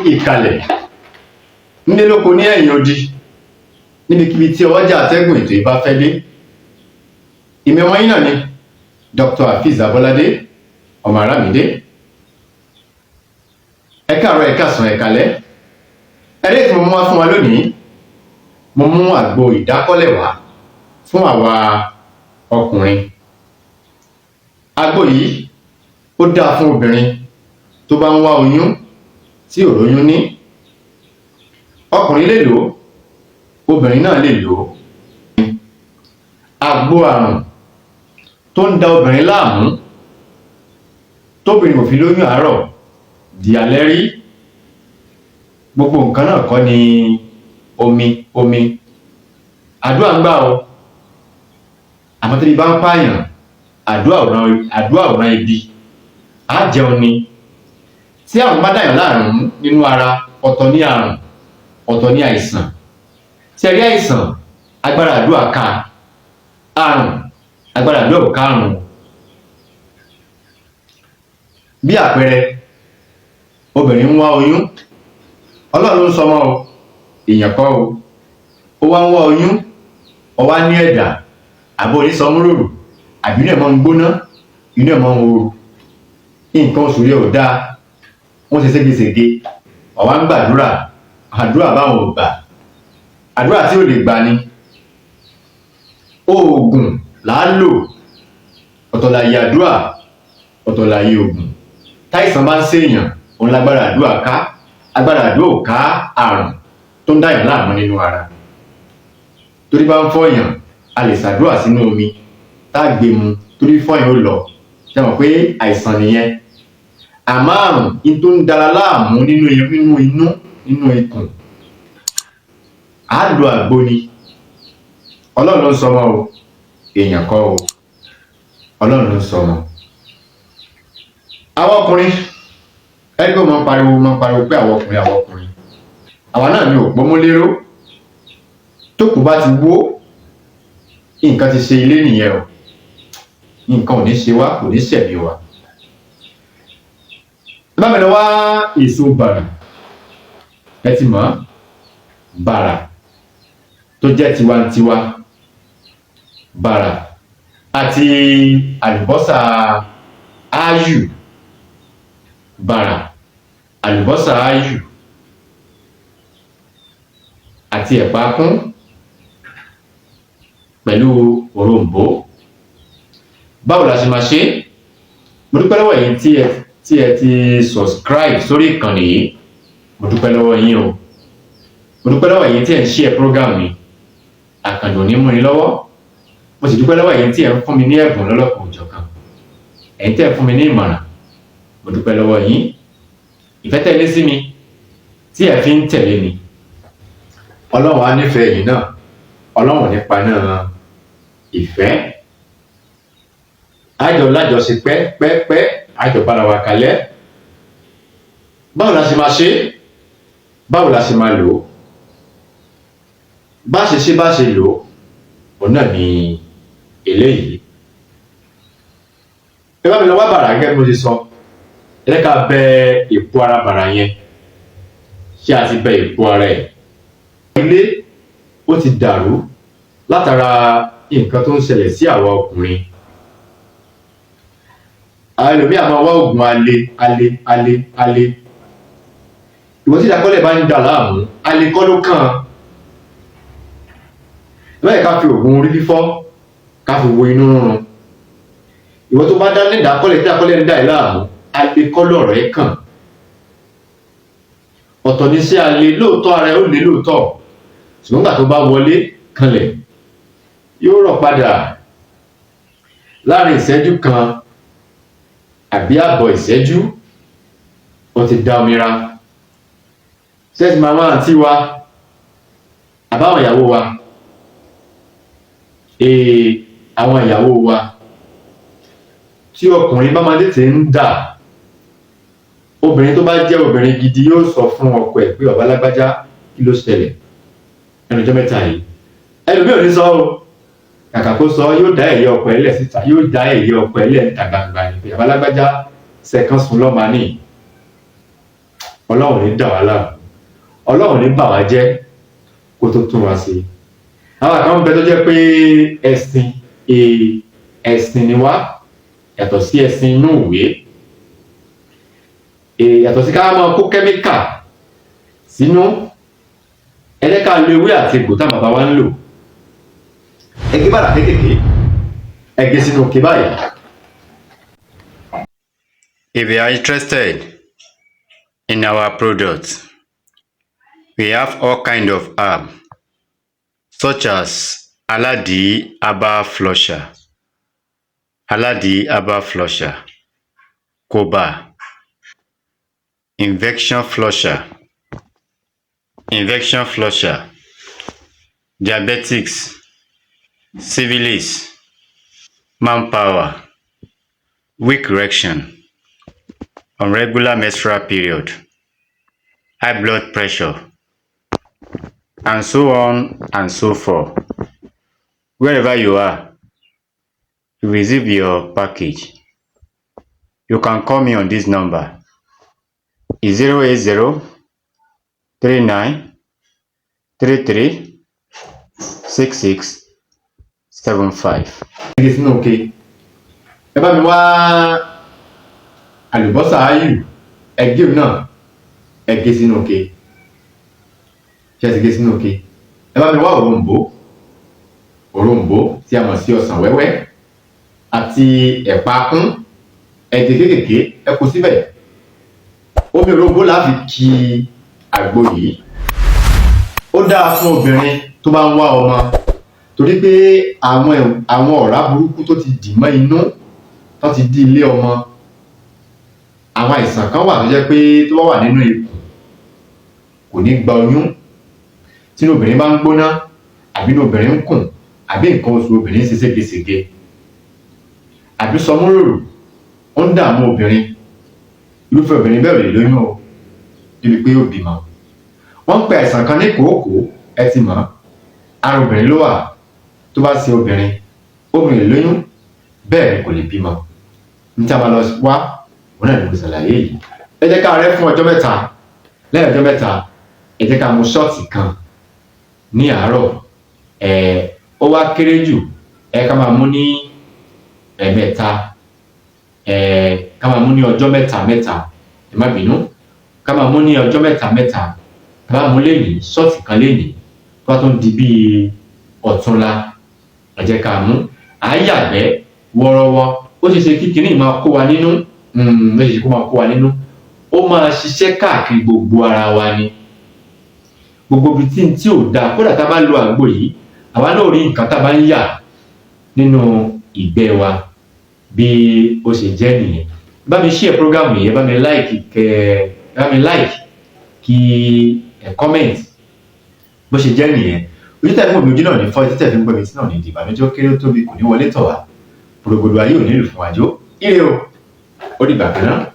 ìkàlẹ̀ nílé lóko ní ẹ̀yìn odi níbikíbi tí ọwọ́jà àtẹ́gùn ètò ìbá fẹ́ dé. Ìmọ̀ ọmọ yín náà ni Dr. Hafiz Abolade ọmọ Aramide. Ẹ káàárọ̀, ẹ káàsán, ẹ káalẹ́. Ẹ̀rẹ́ tí mo mú wá fún wa lónìí, mo mú àgbo ìdákọ́lẹ̀ wá fún àwa ọkùnrin. Àgbo yìí ó dáa fún obìnrin tó bá ń wá oyún tí ò róyún ní. Ọkùnrin lè lò ó, obìnrin náà lè lò ó. Àgbo àrùn tó ń da obìnrin láàmú tóbìnrin kò fi lóyún àárọ̀ di alẹ́ rí. Gbogbo nǹkan náà kọ́ ni omi. Àdúrà ń gbà o, àmọ́ tí bá ń pààyàn, àdúrà ọ̀ràn ibi á jẹun ni. Tí àrùn bá dàyàn láàrùn nínú ara, ọ̀tọ̀ ní àrùn, ọ̀tọ̀ ní àìsàn. Tí ẹ rí àìsàn, agbára àdúrà ká. Àrùn, agbára àdúrà ká àrùn. Bí àpẹẹrẹ, obìnrin ń wá oyún, Ọlọ́run ló ń sọmọ o, èèyàn kọ́ o. Ó wá ń wá oyún, ó wá ní ẹ̀dà àbó onísọmúròrò, àbí inú ẹ̀ mọ́ ń gbóná, inú ẹ̀ mọ́ ń ooru. Nǹkan oṣù rẹ̀ ò dáa, wọ́n ṣe ségesège, ó wá ń gbàdúrà, àdúrà báwọn ò gbà. Àdúrà tí ò lè gbà ni. Oògùn là á lò, ọ̀tọ̀ láyé àdúrà, ọ̀tọ̀ láyé oògùn. Táìsàn bá ń ṣèèyàn, òun lágbára àdúrà ká. Agbára àdúrà ò ká àrùn tó ń dáyàn láàmú nínú ara. Torí bá ń fọyàn, a lè ṣàdúrà sínú omi tá a gbé mu, torí fọyàn ó lọ. Ṣé mọ̀ pé àìsàn nìyẹn? Àmọ́ àrùn in tó ń dara láàmú nínú inú, nínú ikùn, á lo àgbo ni. Ọlọ́run ló ń sọmọ o, èèyàn kọ́ o. Ọlọ́run ló ń sọmọ. Àwọn ọkùnrin, ẹgbẹ́ máa ń pariwo pé àwọn ọkùnrin. Àwa náà ni òpómúléró. Tó kù bá ti wó, nǹkan ti ṣe ilé nìyẹn o. Nǹkan ò ní ṣe wá, kò ní ṣẹ̀bi wa. Bá mi lọ wá èso bàrà. Ẹ ti mọ̀, bàrà tó jẹ́ tiwantiwa, bàrà àti àlùbọ́sà áyù. Bàrà, àlùbọ́sà áyù àti ẹ̀pà kún pẹ̀lú òrombó. Báwo la ṣe máa ṣe? Mo dúpẹ́ lọ́wọ́ yín tí ẹ ti subscribe sórí ìkànnì yìí. Mo dúpẹ́ lọ́wọ́ yín o. Mo dúpẹ́ lọ́wọ́ yín tí ẹ ń share program mi. Àkàndò ní mú ni lọ́wọ́. Mo sì dúpẹ́ lọ́wọ́ yín tí ẹ ń fún mi ní ẹ̀bùn lọ́lọ́kan òjọ̀kan. Ẹ̀yin tí ẹ fún mi ní ìmọ̀ràn. Mo dúpẹ́ lọ́wọ́ yín. Ìfẹ́ tẹ̀lé sí mi tí ẹ fi ń tẹ̀lé mi. Ọlọ́run á nífẹ̀ẹ́ yín náà. Ọlọ́run nípa náà ìfẹ́. Àjọ lájọṣe pẹ́pẹ́pẹ́, àjọ bára wa kalẹ̀. Báwo la ṣe máa ṣe? Báwo la ṣe máa lò ó? Bá ṣe lò ó, òun náà ni eléyìí. Ẹ bá mi lọ wá bàrà gẹ́gẹ́ bí mo ti sọ. Ẹ ká bẹ èpo ara bàrà yẹn. Ṣé a ti bẹ èpo ara ẹ̀? Ilé ó ti dàrú látara nǹkan tó ń ṣẹlẹ̀ sí àwa ọkùnrin. Àwọn ẹlòmíì máa wá oògùn alẹ́. Ìwọ tí ìdákọ́lẹ̀ bá ń dà láàmú, alẹ́ kọ́ ló kàn. Bẹ́ẹ̀ ká fi oògùn orí fífọ́ ká fi wo inú rúnrun. Ìwọ tó bá dá ní ìdákọ́lẹ̀ tí ìdákọ́lẹ̀ ń dà ẹ́ láàmú, alẹ́ kọ́ lọ̀rọ̀ ẹ̀ kàn. Ọ̀tọ̀ ní sí alẹ́, lóòótọ́ ara ẹ̀ ó lé lóòótọ́. Ṣùgbọ́n nígbà tó bá wọlé kanlẹ̀, yóò rọ̀ padà láàrin ìṣẹ́jú kan àbí àbọ̀ ìṣẹ́jú. Ó ti dá omi ra. Ṣẹ́ẹ̀tì màmá àǹtí wa àbáwọn ìyàwó wa. Àwọn ìyàwó wa tí ọkùnrin bá máa tètè ń dà, obìnrin tó bá jẹ́ obìnrin gidi yóò sọ fún ọkọ ẹ̀ pé bàbá lágbájá kí ló ṣẹlẹ̀ ẹnu ọjọ́ mẹ́ta yìí. Ẹlòmíì ò ní sọ o, kàkà kó sọ yóò dá ẹ̀yẹ ọkọ ẹ̀ lẹ̀ síta, yóò dá ẹ̀yẹ ọkọ ẹ̀ lẹ̀ níta gbangba ni pé bàbá lágbájá sẹ̀kan sùn lọ́mọ ní. Ọlọ́run ní dà wá láàmú, Ọlọ́run ní bà wá jẹ́ kó tó tún wá sí. Àwọn kan bẹ tó jẹ́ pé ẹ̀sìn ni wá yàtọ̀ sí ẹ̀sìn inú ìwé, yàtọ̀ sí ká máa kó kẹ́míkà sínú. Ẹ jẹ́ ká lo ewé àti egbò táwọn bàbá wa ń lò. Ẹ gé bàrà kéékèèké, ẹ gé sínú òkè báyìí. If you are interested in our products, we have all kind of herb such as Aladi Herbal Flusher, Aladi Herbal Flusher, Koba, Infection Flusher, Diabetics, Syphilis, Manpower, Weak Erection, Irregular menstrual period, high blood pressure, and so on and so forth. Wherever you are, you receive your package. You can call me on this number. It's 080 39 33 66 75. Ẹ gé sínú òkè. Ẹ bá mi wá àlùbọ́sà áyù, ẹ gé náà, ẹ gé sínú òkè. Ṣé ẹ ti gé sínú òkè? Ẹ bá mi wá òrombó tí a mọ̀ sí ọsàn wẹ́wẹ́ àti ẹ̀pà kún, ẹ gé kéékèèké, ẹ kó síbẹ̀. Omi òrombó la fi ki àgbo yìí. Ó dáa fún obìnrin tó bá ń wá ọmọ, torí pé àwọn ọ̀rá burúkú tó ti dì mọ́ inú, tó ti dí ilé ọmọ, àwọn àìsàn kan wà tó jẹ́ pé tó bá wà nínú ikùn kò ní gba oyún. Tí obìnrin bá ń gbóná, àbí inú obìnrin ń kùn, àbí nǹkan oṣù obìnrin ń ṣe ségesège, àbí sọmúròrò ó ń dààmú obìnrin, irúfẹ́ obìnrin bẹ́ẹ̀ ò lè lóyún o, débi pé ó bímọ. Wọ́n ń pe àìsàn kan ní kòókòó, ẹ ti mọ̀, ara obìnrin ló wà. Tó bá ṣe obìnrin lè lóyún, bẹ́ẹ̀ ni kò lè bímọ. Ní tí a máa lọ wá, òun náà ni mo ṣàlàyé yìí. Ẹ jẹ́ ká rẹ́ fún ọjọ́ mẹ́ta. Lẹ́yìn ọjọ́ mẹ́ta, ẹ jẹ́ ká mu ṣọ́ọ̀tì kan ní àárọ̀. Ó wá kéré jù, ká máa mú ní ẹ̀ẹ̀mẹ́ta, ká máa mú ní ọjọ́ mẹ́ta, ẹ má bínú, ká máa mú ní ọjọ́ mẹ́ta. Ká bá mú lénìí, ṣọ́ọ̀tì kan lénìí, tó bá tún di bíi ọ̀túnla, ẹ jẹ́ ká mú. À ń yàgbẹ́ wọ́rọ́wọ́, ó ṣe ṣe kí kinní máa kó wa nínú, ó máa ṣiṣẹ́ káàkiri gbogbo ara wa ni. Gbogbo ibi tí ò dáa, kódà tá a bá lo àgbo yìí, àwa náà rí nǹkan tá a bá ń yà nínú ìgbẹ́ wa, bí ó ṣe jẹ́ nìyẹn. Bá mi share program yìí, bá mi like kí ẹ comment, bó ṣe jẹ́ nìyẹn. Ojú tẹ̀ fún mi ojú náà ní fọ́, títẹ̀ fi ń gbọ́ mi tí náà ní ìdìbànújẹ́ kéré ó tóbi kò ní wọlé tọ̀ wá. Pòrògbòdò ayé ò nílò fún àjò. Ire o, ó dìgbà kan náà.